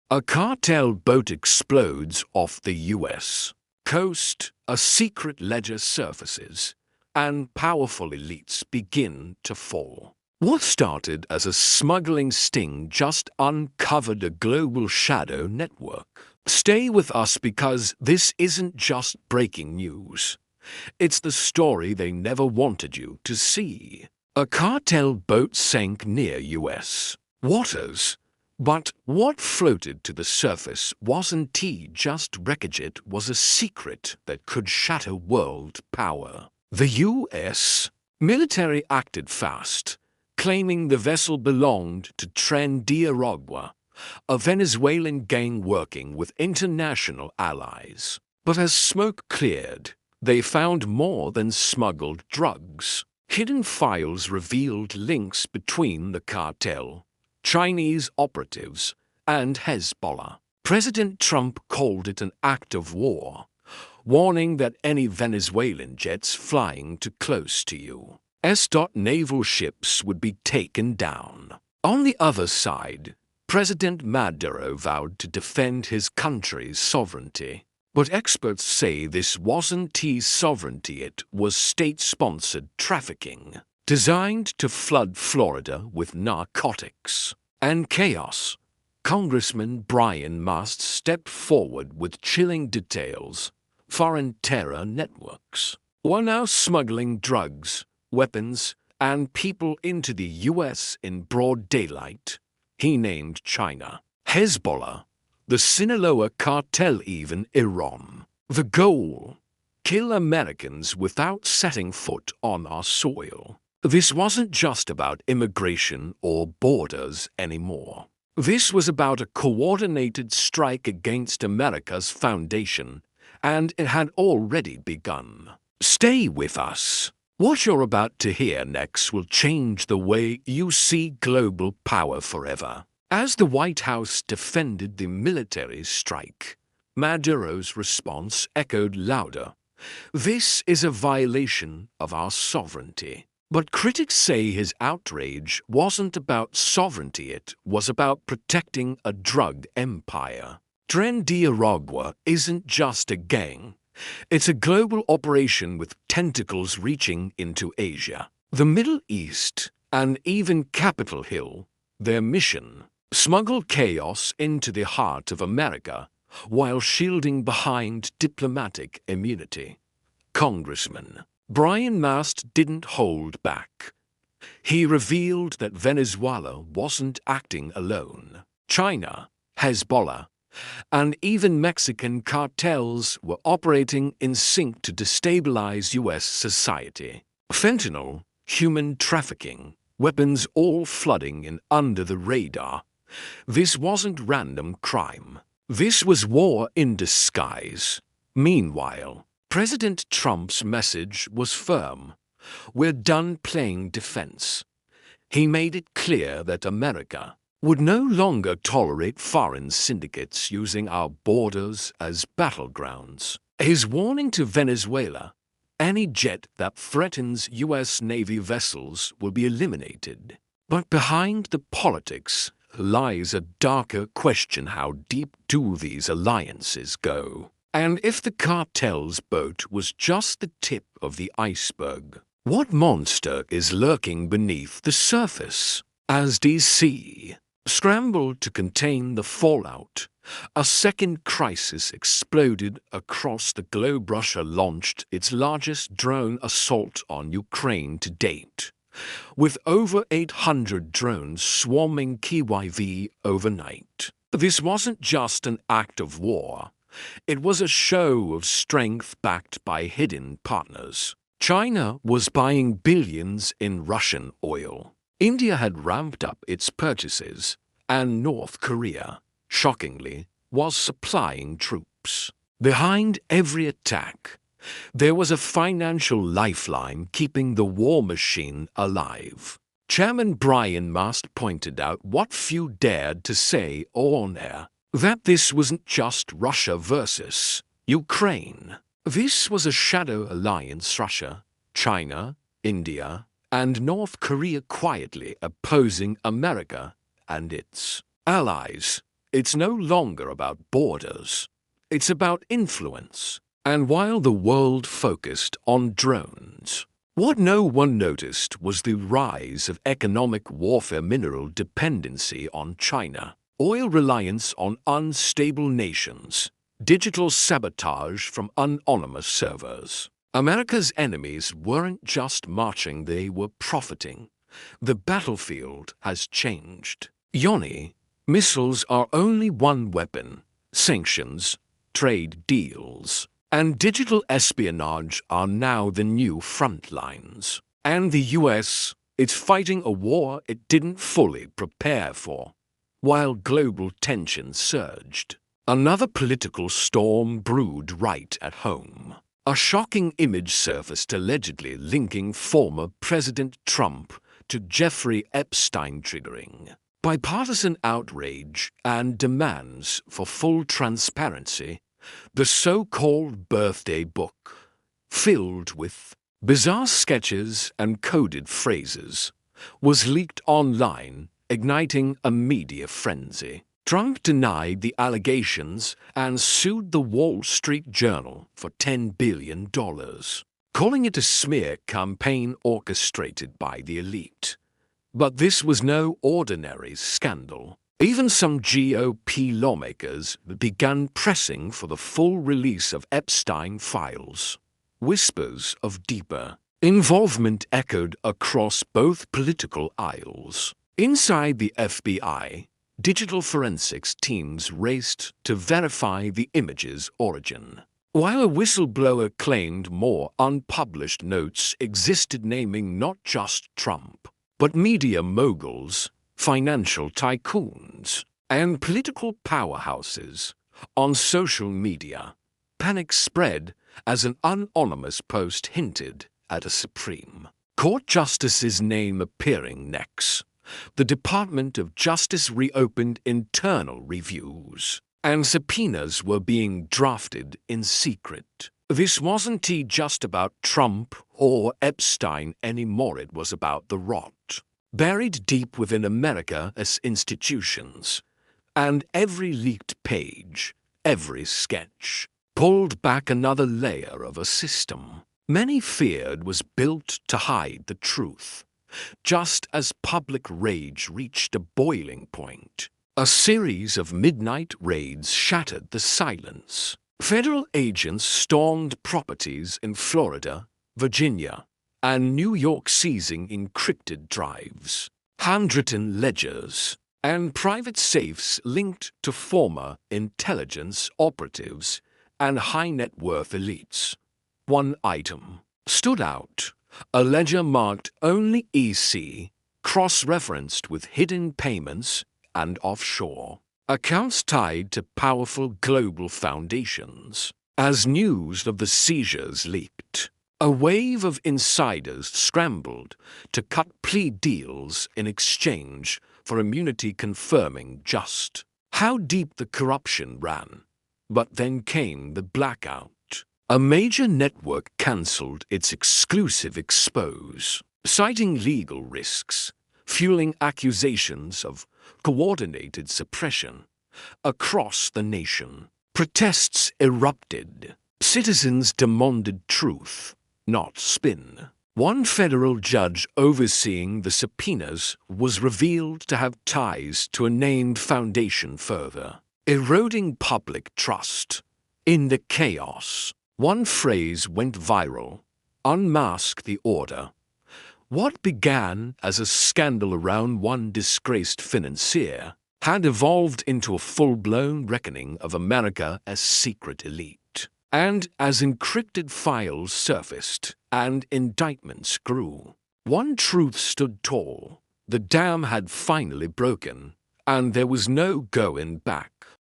A cartel boat explodes off the US coast, a secret ledger surfaces, and powerful elites begin to fall. What started as a smuggling sting just uncovered a global shadow network. Stay with us because this isn't just breaking news. It's the story they never wanted you to see. A cartel boat sank near US waters. But what floated to the surface wasn't just wreckage, it was a secret that could shatter world power. The US military acted fast, claiming the vessel belonged to Tren Aragua, a Venezuelan gang working with international allies. But as smoke cleared, they found more than smuggled drugs. Hidden files revealed links between the cartel, Chinese operatives, and Hezbollah. President Trump called it an act of war, warning that any Venezuelan jets flying too close to U.S. naval ships would be taken down. On the other side, President Maduro vowed to defend his country's sovereignty. But experts say this wasn't his sovereignty, it was state-sponsored trafficking, designed to flood Florida with narcotics and chaos. Congressman Brian Mast stepped forward with chilling details. Foreign terror networks were now smuggling drugs, weapons, and people into the U.S. in broad daylight. He named China, Hezbollah, the Sinaloa cartel, even Iran. The goal: kill Americans without setting foot on our soil. This wasn't just about immigration or borders anymore. This was about a coordinated strike against America's foundation, and it had already begun. Stay with us. What you're about to hear next will change the way you see global power forever. As the White House defended the military strike, Maduro's response echoed louder. This is a violation of our sovereignty. But critics say his outrage wasn't about sovereignty, it was about protecting a drug empire. Tren Aragua isn't just a gang. It's a global operation with tentacles reaching into Asia, the Middle East, and even Capitol Hill. Their mission: smuggle chaos into the heart of America while shielding behind diplomatic immunity. Congressman Brian Mast didn't hold back. He revealed that Venezuela wasn't acting alone. China, Hezbollah, and even Mexican cartels were operating in sync to destabilize U.S. society. Fentanyl, human trafficking, weapons all flooding in under the radar. This wasn't random crime. This was war in disguise. Meanwhile, President Trump's message was firm. We're done playing defense. He made it clear that America would no longer tolerate foreign syndicates using our borders as battlegrounds. His warning to Venezuela: any jet that threatens U.S. Navy vessels will be eliminated. But behind the politics lies a darker question: how deep do these alliances go? And if the cartel's boat was just the tip of the iceberg, what monster is lurking beneath the surface? As D.C. scrambled to contain the fallout, a second crisis exploded across the globe. Russia launched its largest drone assault on Ukraine to date, with over 800 drones swarming Kyiv overnight. This wasn't just an act of war. It was a show of strength backed by hidden partners. China was buying billions in Russian oil. India had ramped up its purchases, and North Korea, shockingly, was supplying troops. Behind every attack, there was a financial lifeline keeping the war machine alive. Chairman Brian Mast pointed out what few dared to say on air: that this wasn't just Russia versus Ukraine. This was a shadow alliance: Russia, China, India, and North Korea quietly opposing America and its allies. It's no longer about borders. It's about influence. And while the world focused on drones, what no one noticed was the rise of economic warfare, mineral dependency on China, oil reliance on unstable nations, digital sabotage from anonymous servers. America's enemies weren't just marching, they were profiting. The battlefield has changed. Yoni, missiles are only one weapon. Sanctions, trade deals, and digital espionage are now the new front lines. And the US, it's fighting a war it didn't fully prepare for. While global tension surged, another political storm brewed right at home. A shocking image surfaced allegedly linking former President Trump to Jeffrey Epstein, triggering bipartisan outrage and demands for full transparency. The so-called birthday book, filled with bizarre sketches and coded phrases, was leaked online, igniting a media frenzy. Trump denied the allegations and sued the Wall Street Journal for $10 billion, calling it a smear campaign orchestrated by the elite. But this was no ordinary scandal. Even some GOP lawmakers began pressing for the full release of Epstein files. Whispers of deeper involvement echoed across both political aisles. Inside the FBI, digital forensics teams raced to verify the image's origin. While a whistleblower claimed more unpublished notes existed naming not just Trump, but media moguls, financial tycoons, and political powerhouses. On social media, panic spread as an anonymous post hinted at a Supreme Court justice's name appearing next. The Department of Justice reopened internal reviews, and subpoenas were being drafted in secret. This wasn't just about Trump or Epstein anymore, it was about the rot buried deep within America's institutions. And every leaked page, every sketch, pulled back another layer of a system many feared was built to hide the truth. Just as public rage reached a boiling point, a series of midnight raids shattered the silence. Federal agents stormed properties in Florida, Virginia, and New York, seizing encrypted drives, handwritten ledgers, and private safes linked to former intelligence operatives and high-net-worth elites. One item stood out: a ledger marked only EC, cross-referenced with hidden payments and offshore accounts tied to powerful global foundations. As news of the seizures leaked, a wave of insiders scrambled to cut plea deals in exchange for immunity, confirming just how deep the corruption ran. But then came the blackout. A major network cancelled its exclusive expose, citing legal risks, fueling accusations of coordinated suppression. Across the nation, protests erupted. Citizens demanded truth, not spin. One federal judge overseeing the subpoenas was revealed to have ties to a named foundation, further eroding public trust. In the chaos, one phrase went viral: "Unmask the order." What began as a scandal around one disgraced financier had evolved into a full-blown reckoning of America's secret elite. And as encrypted files surfaced and indictments grew, one truth stood tall: the dam had finally broken, and there was no going back.